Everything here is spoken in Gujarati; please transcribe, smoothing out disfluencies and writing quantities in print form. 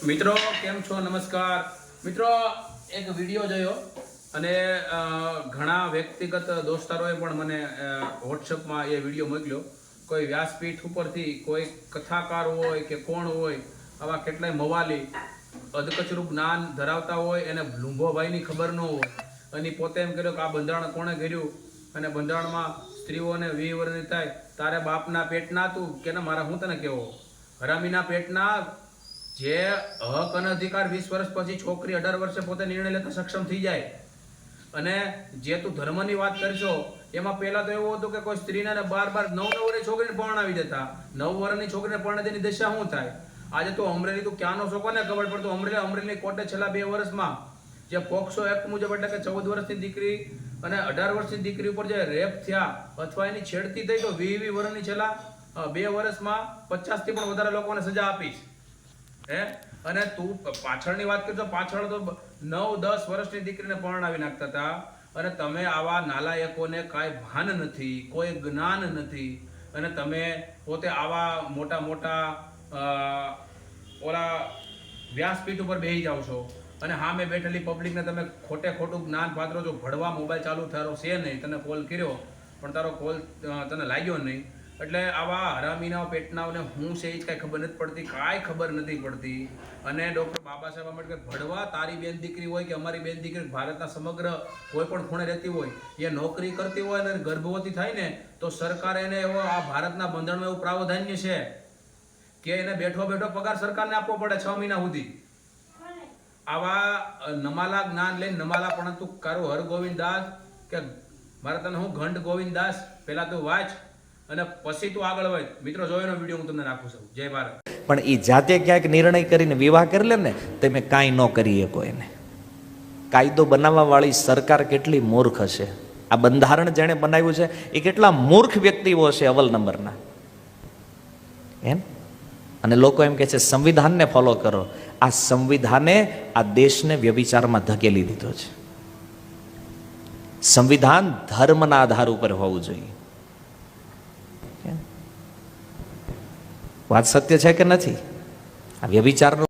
મિત્રો કેમ છો? નમસ્કાર મિત્રો, એક વિડીયો જોયો અને ઘણા વ્યક્તિગત દોસ્તારોએ પણ મને વોટ્સઅપમાં એ વિડીયો મોકલ્યો. કોઈ વ્યાસપીઠ ઉપરથી કોઈ કથાકાર હોય કે કોણ હોય, આવા કેટલાય મવાલી અધકચરું જ્ઞાન ધરાવતા હોય એને લુંભોભાઈની ખબર ન હોય અને પોતે એમ કર્યો કે આ બંધારણ કોણે કર્યું અને બંધારણમાં સ્ત્રીઓને 20 વર્ષની થાય તારે બાપના પેટના તું કે ને મારા હું તને કેવો હરામીના પેટના જે હક અને અધિકાર 20 વર્ષ પછી છોકરી 18 વર્ષે પોતે નિર્ણય લેતા સક્ષમ થઈ જાય. અને જે તું ધર્મની વાત કરશો એમાં પહેલા તો એવું હતું કે કોઈ સ્ત્રીને 12 વર્ષની છોકરીને પરણાવી દેતા. 9 વર્ષની છોકરીને પરણાવી દેની દશા શું થાય? આજે તો અમરેલી તું ક્યાંનો છો કોને ખબર પડતું. અમરેલી કોર્ટે છેલ્લા 2 વર્ષમાં જે પોક્સો એક્ટ મુજબ એટલે કે 14 વર્ષની દીકરી અને 18 વર્ષની દીકરી ઉપર જે રેપ થયા અથવા એની છેડતી થઈ તો 20 વર્ષની છેલ્લા 2 વર્ષમાં 50 થી પણ વધારે લોકોને સજા આપીશ. અને તું પાછળની વાત કરજો, પાછળ તો 9-10 વર્ષની દીકરીને પરણાવી નાખતા હતા. અને તમે આવા નાલાયકોને કાંઈ ભાન નથી, કોઈ જ્ઞાન નથી અને તમે પોતે આવા મોટા મોટા ઓલા વ્યાસપીઠ ઉપર બેસી જાઓ છો અને સામે બેઠેલી પબ્લિકને તમે ખોટે ખોટું જ્ઞાન પાત્રો છો. ભણવા મોબાઈલ ચાલુ થયો છે નહીં, તને કોલ કર્યો પણ તારો કોલ તને લાગ્યો નહીં. એટલે આવા હરામીના પેટનાઓને હું છે એ જ કાંઈ ખબર નથી પડતી, કાંઈ ખબર નથી પડતી. અને ડૉક્ટર બાબા સાહેબ આંબેડકર ભણવા તારી બેન દીકરી હોય કે અમારી બેન દીકરી ભારતના સમગ્ર કોઈ પણ ખૂણે રહેતી હોય, એ નોકરી કરતી હોય અને ગર્ભવતી થાય ને તો સરકાર એને એવો આ ભારતના બંધારણમાં એવું પ્રાવધાન્ય છે કે એને બેઠો બેઠો પગાર સરકારને આપવો પડે 6 મહિના સુધી. આવા નમાલા જ્ઞાન લઈને નમાલા પણ તું કારું હરગોવિંદ દાસ કે મારે તને હું ઘંટ ગોવિંદ દાસ પહેલા તું વાંચ અને પછી તું આગળ વધ. મિત્રો જોયો એનો વિડીયો હું તમને નાખું છું. જય ભારત. પણ એ જાતે ક્યાંક નિર્ણય કરીને વિવાહ કરી લે ને તમે કાંઈ ન કરી શકો એને. કાયદો બનાવવા વાળી સરકાર કેટલી મૂર્ખ હશે. આ બંધારણ જેણે બનાવ્યું છે એ કેટલા મૂર્ખ વ્યક્તિઓ હશે અવ્વલ નંબરના. એમ અને લોકો એમ કે છે સંવિધાનને ફોલો કરો. આ સંવિધાને આ દેશને વ્યભિચારમાં ધકેલી દીધો છે. સંવિધાન ધર્મના આધાર ઉપર હોવું જોઈએ. વાત સત્ય છે કે નથી? આ વ્યભિચારનો